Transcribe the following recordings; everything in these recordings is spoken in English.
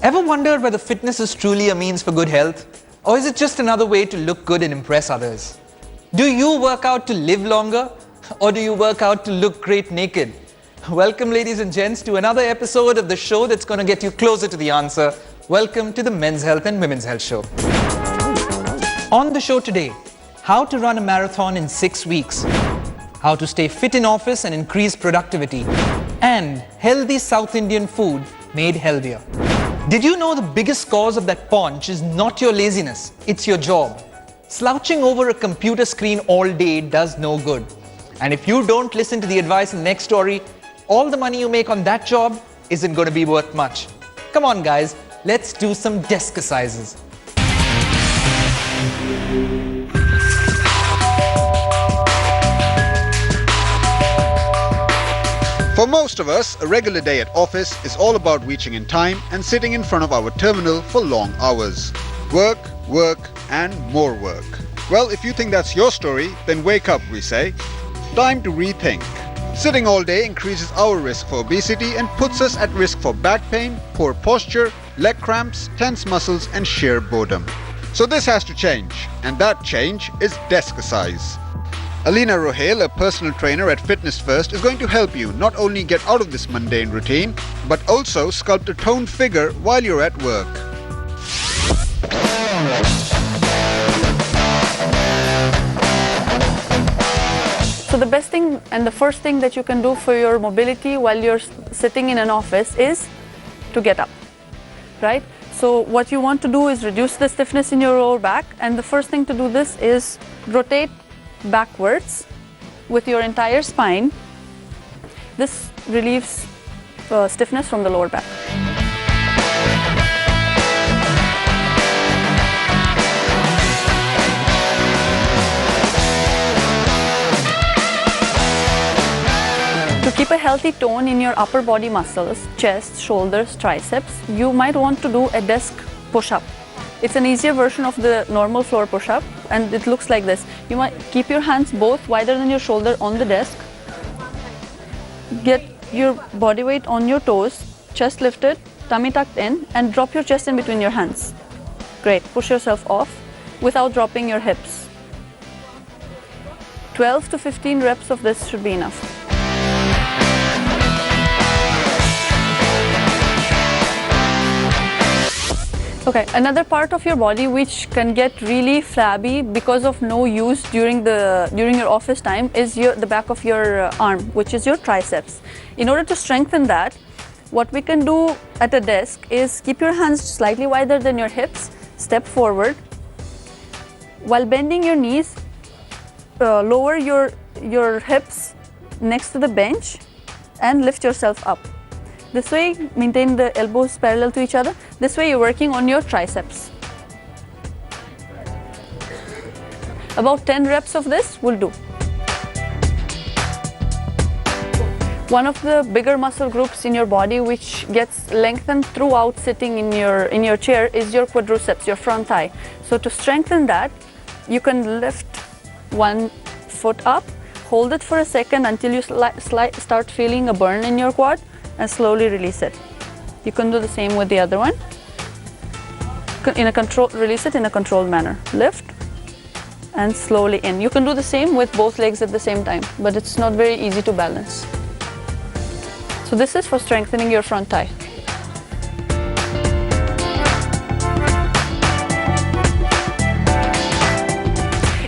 Ever wondered whether fitness is truly a means for good health? Or is it just another way to look good and impress others? Do you work out to live longer? Or do you work out to look great naked? Welcome, ladies and gents, to another episode of the show that's going to get you closer to the answer. Welcome to the Men's Health and Women's Health Show. On the show today, how to run a marathon in 6 weeks, how to stay fit in office and increase productivity, and healthy South Indian food made healthier. Did you know the biggest cause of that paunch is not your laziness, it's your job? Slouching over a computer screen all day does no good. And if you don't listen to the advice in the next story, all the money you make on that job isn't going to be worth much. Come on guys, let's do some desk exercises. For most of us, a regular day at office is all about reaching in time and sitting in front of our terminal for long hours. Work, work, and more work. Well, if you think that's your story, then wake up, we say. Time to rethink. Sitting all day increases our risk for obesity and puts us at risk for back pain, poor posture, leg cramps, tense muscles, and sheer boredom. So this has to change, and that change is Deskicize. Alina Rohail, a personal trainer at Fitness First, is going to help you not only get out of this mundane routine, but also sculpt a toned figure while you're at work. So the best thing and the first thing that you can do for your mobility while you're sitting in an office is to get up, right? So what you want to do is reduce the stiffness in your lower back, and the first thing to do this is rotate backwards with your entire spine. This relieves stiffness from the lower back. To keep a healthy tone in your upper body muscles, chest, shoulders, triceps, you might want to do a desk push-up. It's an easier version of the normal floor push-up, and it looks like this. You might keep your hands both wider than your shoulder on the desk. Get your body weight on your toes, chest lifted, tummy tucked in, and drop your chest in between your hands. Great. Push yourself off without dropping your hips. 12 to 15 reps of this should be enough. Okay, another part of your body which can get really flabby because of no use during your office time is the back of your arm, which is your triceps. In order to strengthen that, what we can do at a desk is keep your hands slightly wider than your hips, step forward. While bending your knees, lower your hips next to the bench and lift yourself up. This way, maintain the elbows parallel to each other. This way, you're working on your triceps. About 10 reps of this will do. One of the bigger muscle groups in your body which gets lengthened throughout sitting in your chair is your quadriceps, your front thigh. So to strengthen that, you can lift one foot up, hold it for a second until you start feeling a burn in your quad, and slowly release it. You can do the same with the other one. Release it in a controlled manner. Lift and slowly in. You can do the same with both legs at the same time, but it's not very easy to balance. So this is for strengthening your front thigh.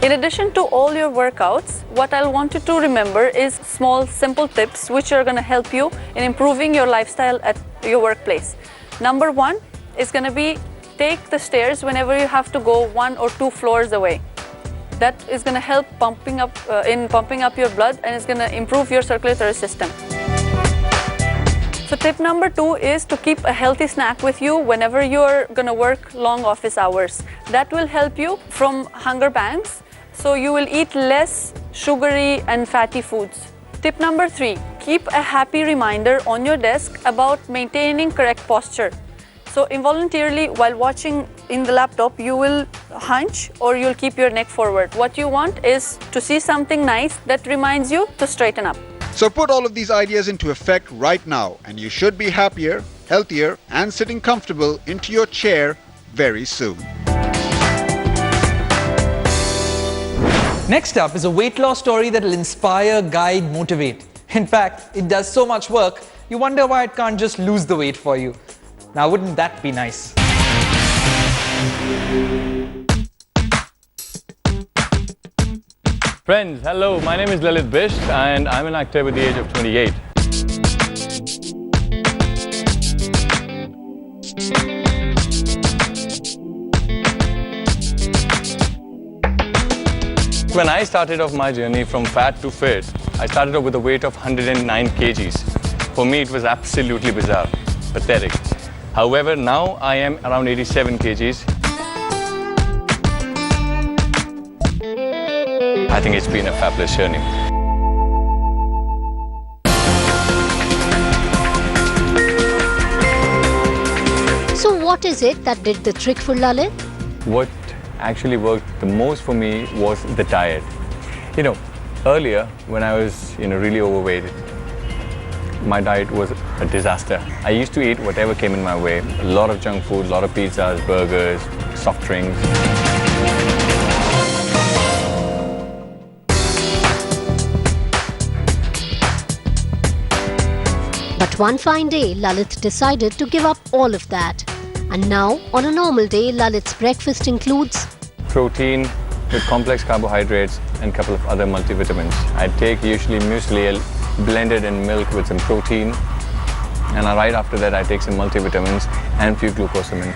In addition to all your workouts, what I'll want you to remember is small, simple tips which are going to help you in improving your lifestyle at your workplace. Number one is going to be take the stairs whenever you have to go 1 or 2 floors away. That is going to help pumping up your blood, and it's going to improve your circulatory system. So tip number 2 is to keep a healthy snack with you whenever you're going to work long office hours. That will help you from hunger pangs. So you will eat less sugary and fatty foods. Tip number 3, keep a happy reminder on your desk about maintaining correct posture. So involuntarily while watching in the laptop, you will hunch or you'll keep your neck forward. What you want is to see something nice that reminds you to straighten up. So put all of these ideas into effect right now and you should be happier, healthier and sitting comfortable into your chair very soon. Next up is a weight loss story that will inspire, guide, motivate. In fact, it does so much work, you wonder why it can't just lose the weight for you. Now, wouldn't that be nice? Friends, hello, my name is Lalit Bisht and I'm an actor at the age of 28. When I started off my journey from fat to fit, I started off with a weight of 109 kgs. For me, it was absolutely bizarre, pathetic. However, now I am around 87 kgs. I think it's been a fabulous journey. So what is it that did the trick for Lalit? What actually worked the most for me was the diet. You know, earlier when I was really overweight, my diet was a disaster. I used to eat whatever came in my way. A lot of junk food, a lot of pizzas, burgers, soft drinks. But one fine day, Lalit decided to give up all of that. And now, on a normal day, Lalit's breakfast includes Protein with complex carbohydrates and a couple of other multivitamins. I take usually muesli blended in milk with some protein, and right after that I take some multivitamins and few glucosamine.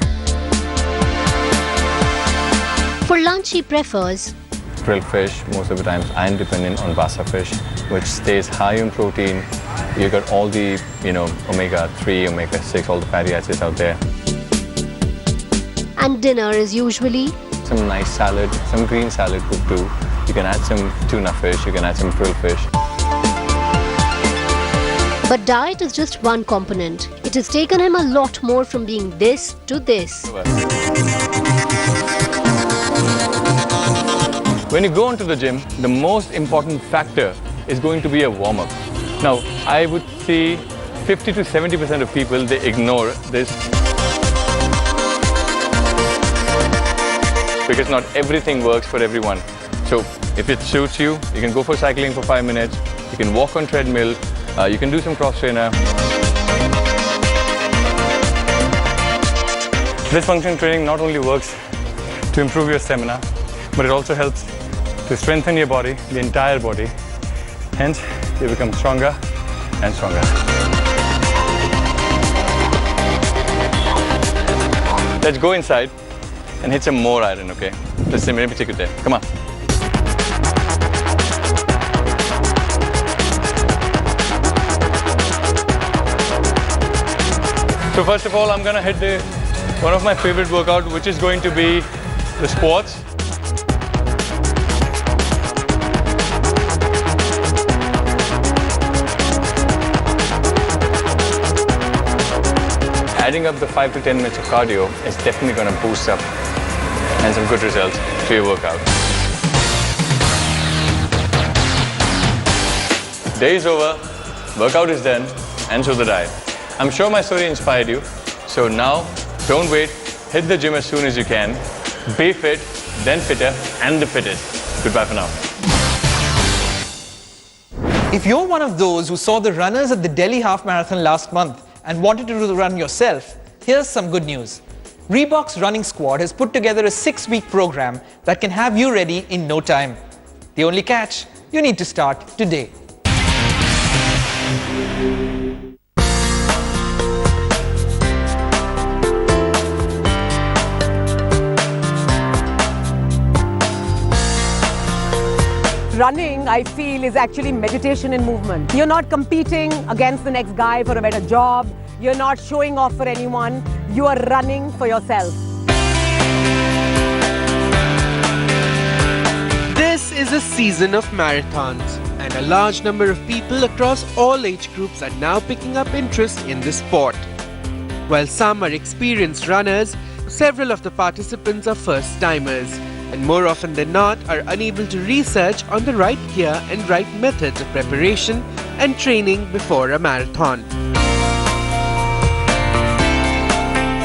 For lunch, he prefers Grilled fish, most of the times I'm dependent on Basa fish, which stays high in protein. You got all the, omega-3, omega-6, all the fatty acids out there. And dinner is usually Some nice salad, some green salad would do. You can add some tuna fish, you can add some grilled fish. But diet is just one component. It has taken him a lot more from being this to this. When you go into the gym, the most important factor is going to be a warm-up. Now, I would see 50 to 70% of people, they ignore this. Because not everything works for everyone. So if it suits you, you can go for cycling for 5 minutes, you can walk on treadmill, you can do some cross trainer. This function training not only works to improve your stamina, but it also helps to strengthen your body, the entire body. Hence, you become stronger and stronger. Let's go inside and hit some more iron, okay? Let me take you there. Come on. So first of all, I'm gonna hit one of my favorite workout, which is going to be the squats. Adding up the 5 to 10 minutes of cardio is definitely going to boost up and some good results to your workout. Day is over, workout is done, and so the diet. I'm sure my story inspired you, so now don't wait, hit the gym as soon as you can. Be fit, then fitter, and the fittest. Goodbye for now. If you're one of those who saw the runners at the Delhi Half Marathon last month and wanted to do the run yourself, here's some good news. Reebok's Running Squad has put together a 6-week program that can have you ready in no time. The only catch, you need to start today. Running, I feel, is actually meditation in movement. You're not competing against the next guy for a better job. You're not showing off for anyone. You are running for yourself. This is a season of marathons, and a large number of people across all age groups are now picking up interest in this sport. While some are experienced runners, several of the participants are first-timers, and more often than not are unable to research on the right gear and right methods of preparation and training before a marathon.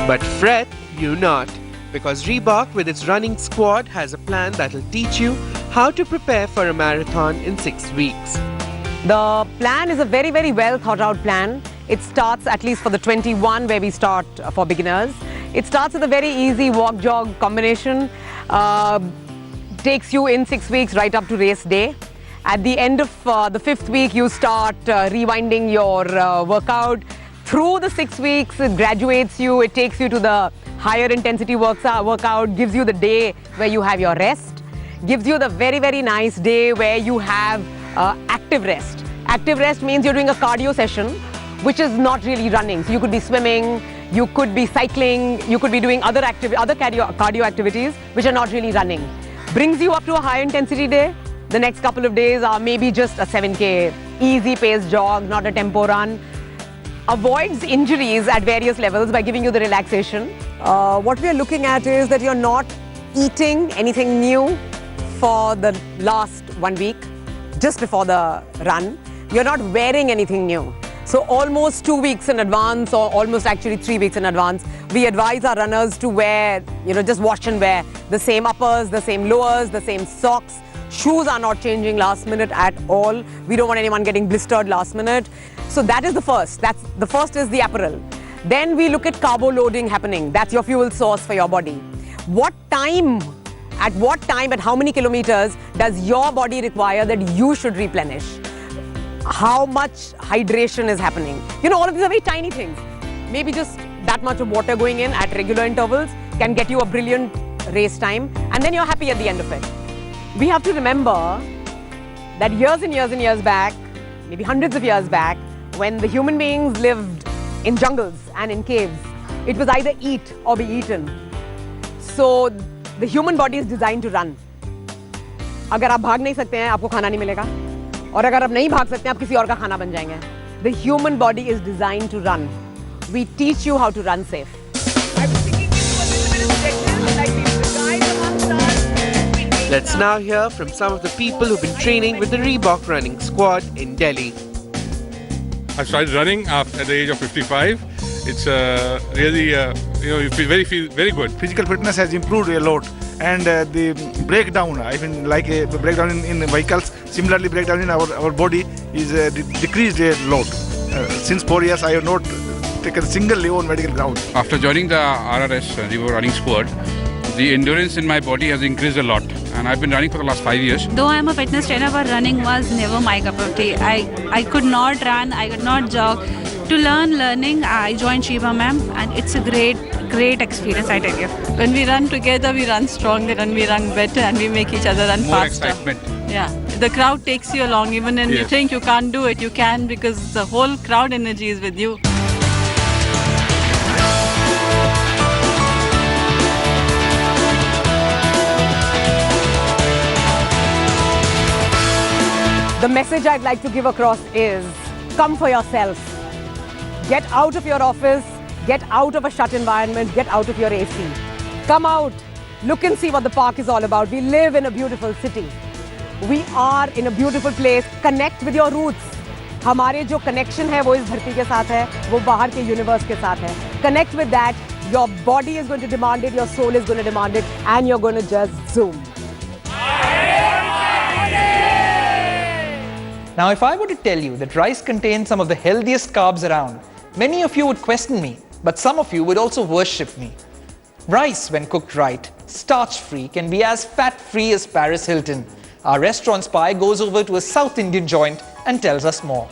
But fret you not, because Reebok with its running squad has a plan that will teach you how to prepare for a marathon in 6 weeks. The plan is a very, very well thought out plan. It starts, at least for the 21 where we start for beginners, it starts with a very easy walk-jog combination. Takes you in 6 weeks right up to race day. At the end of the 5th week, you start rewinding your workout. Through the 6 weeks, it graduates you, it takes you to the higher intensity workout, gives you the day where you have your rest, gives you the very, very nice day where you have active rest. Active rest means you're doing a cardio session, which is not really running. So you could be swimming, you could be cycling, you could be doing other cardio activities, which are not really running. Brings you up to a high intensity day. The next couple of days are maybe just a 7K, easy pace jog, not a tempo run. Avoids injuries at various levels by giving you the relaxation. What we are looking at is that you're not eating anything new for the last 1 week, just before the run. You're not wearing anything new. So almost 2 weeks in advance, or almost actually 3 weeks in advance, we advise our runners to wear, just wash and wear the same uppers, the same lowers, the same socks. Shoes are not changing last minute at all. We don't want anyone getting blistered last minute. So that is the first. The first is the apparel. Then we look at carbo loading happening. That's your fuel source for your body. At what time, at how many kilometers does your body require that you should replenish? How much hydration is happening? All of these are very tiny things. Maybe just that much of water going in at regular intervals can get you a brilliant race time, and then you're happy at the end of it. We have to remember that years and years and years back, maybe hundreds of years back, when the human beings lived in jungles and in caves, it was either eat or be eaten. So the human body is designed to run. अगर आप भाग नहीं सकते हैं, आपको खाना नहीं मिलेगा. और अगर आप नहीं भाग सकते हैं, आप किसी और का खाना बन जाएंगे. The human body is designed to run. We teach you how to run safe. Let's now hear from some of the people who've been training with the Reebok running squad in Delhi. I started running at the age of 55. It's really, you feel very good. Physical fitness has improved a lot, and the breakdown, like a breakdown in vehicles, similarly breakdown in our body is decreased a lot. Since 4 years, I have not taken a single leave on medical ground. After joining the RRS Reebok running squad, the endurance in my body has increased a lot, and I've been running for the last 5 years. Though I'm a fitness trainer, but running was never my cup of tea. I could not run, I could not jog. To learning, I joined Shiva ma'am, and it's a great experience, I tell you. When we run together, we run stronger and we run better, and we make each other run More faster. excitement. Yeah, the crowd takes you along, even when you think you can't do it, you can, because the whole crowd energy is with you. The message I'd like to give across is, come for yourself. Get out of your office, get out of a shut environment, get out of your AC. Come out, look and see what the park is all about. We live in a beautiful city. We are in a beautiful place. Connect with your roots. हमारे जो connection है वो इस धरती के साथ है, वो बाहर के universe के साथ है. Connect with that. Your body is going to demand it, your soul is going to demand it, and you're going to just zoom. Now, if I were to tell you that rice contains some of the healthiest carbs around, many of you would question me, but some of you would also worship me. Rice, when cooked right, starch-free, can be as fat-free as Paris Hilton. Our restaurant spy goes over to a South Indian joint and tells us more.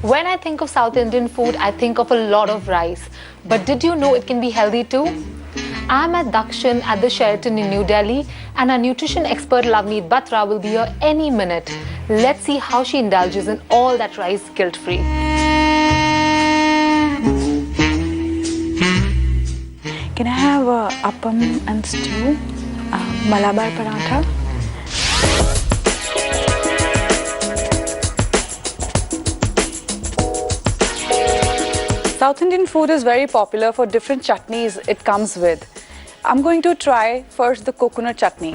When I think of South Indian food, I think of a lot of rice. But did you know it can be healthy too? I'm at Dakshin at the Sheraton in New Delhi, and our nutrition expert Lavneet Batra will be here any minute. Let's see how she indulges in all that rice guilt-free. Can I have appam and stew, Malabar paratha? South Indian food is very popular for different chutneys it comes with. I'm going to try first the coconut chutney.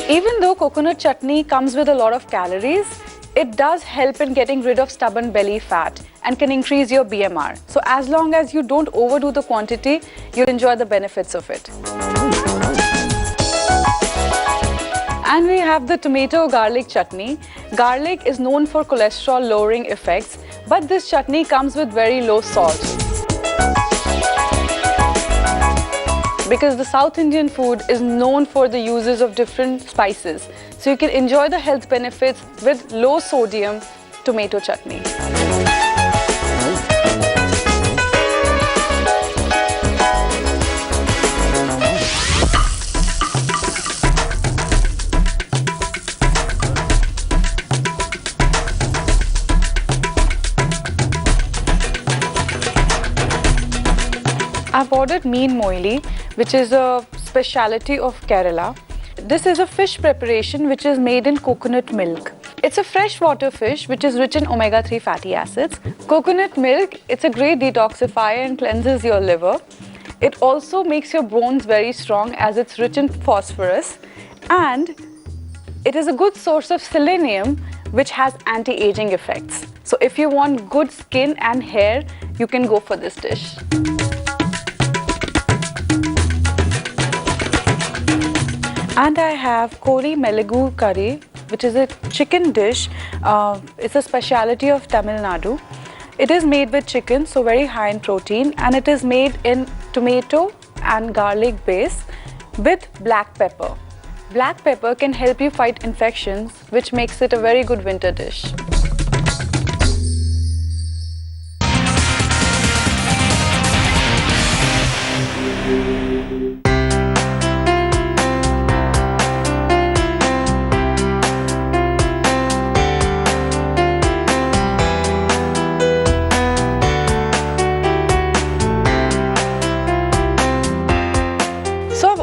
Even though coconut chutney comes with a lot of calories, it does help in getting rid of stubborn belly fat and can increase your BMR. So as long as you don't overdo the quantity, you'll enjoy the benefits of it. And we have the tomato garlic chutney. Garlic is known for cholesterol lowering effects, but this chutney comes with very low salt. Because the South Indian food is known for the uses of different spices. So you can enjoy the health benefits with low sodium tomato chutney. I've ordered Meen Moili, which is a speciality of Kerala. This is a fish preparation which is made in coconut milk. It's a freshwater fish which is rich in omega-3 fatty acids. Coconut milk, it's a great detoxifier and cleanses your liver. It also makes your bones very strong as it's rich in phosphorus. And it is a good source of selenium which has anti-aging effects. So if you want good skin and hair, you can go for this dish. And I have Kori Melegu curry, which is a chicken dish. It's a speciality of Tamil Nadu. It is made with chicken, so very high in protein, and it is made in tomato and garlic base with black pepper. Black pepper can help you fight infections, which makes it a very good winter dish.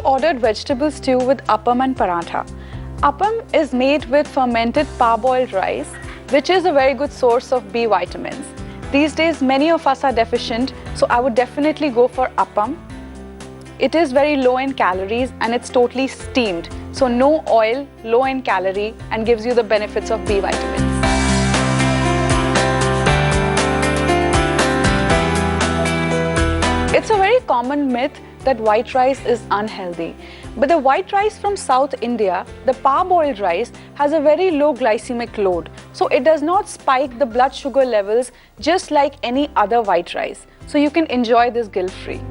Ordered vegetable stew with appam and paratha. Appam is made with fermented parboiled rice, which is a very good source of B vitamins. These days, many of us are deficient, so I would definitely go for appam. It is very low in calories and it's totally steamed, so no oil, low in calorie, and gives you the benefits of B vitamins. It's a very common myth that white rice is unhealthy. But the white rice from South India, the parboiled rice, has a very low glycemic load. So it does not spike the blood sugar levels just like any other white rice. So you can enjoy this guilt-free.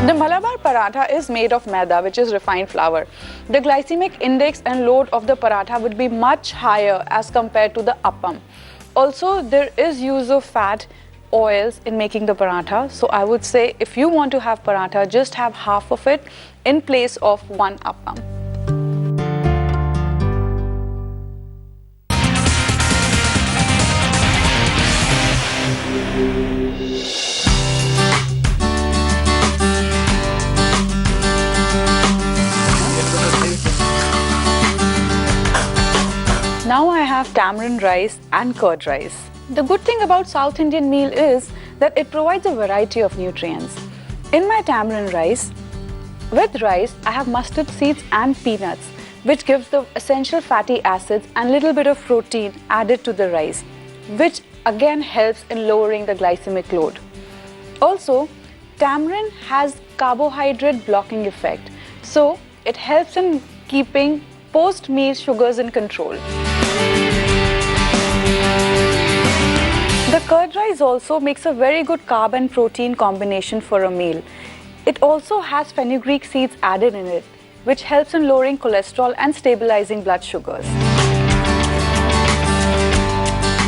The Malabar paratha is made of maida, which is refined flour. The glycemic index and load of the paratha would be much higher as compared to the appam. Also, there is use of fat oils in making the paratha. So I would say if you want to have paratha, just have half of it in place of one appam. Now I have tamarind rice and curd rice. The good thing about South Indian meal is that it provides a variety of nutrients. In my tamarind rice, with rice, I have mustard seeds and peanuts, which gives the essential fatty acids and little bit of protein added to the rice, which again helps in lowering the glycemic load. Also, tamarind has carbohydrate blocking effect, so it helps in keeping post-meal sugars in control. The curd rice also makes a very good carb and protein combination for a meal. It also has fenugreek seeds added in it, which helps in lowering cholesterol and stabilizing blood sugars.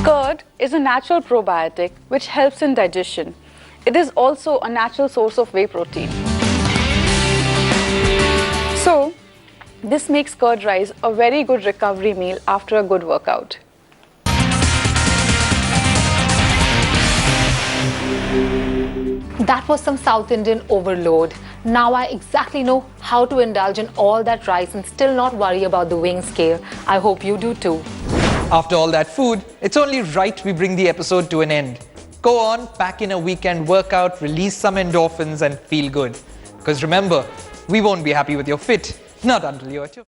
Curd is a natural probiotic which helps in digestion. It is also a natural source of whey protein. So, this makes curd rice a very good recovery meal after a good workout. That was some South Indian overload. Now I exactly know how to indulge in all that rice and still not worry about the weighing scale. I hope you do too. After all that food, it's only right we bring the episode to an end. Go on, pack in a weekend workout, release some endorphins and feel good. Because remember, we won't be happy with your fit, not until you're 2.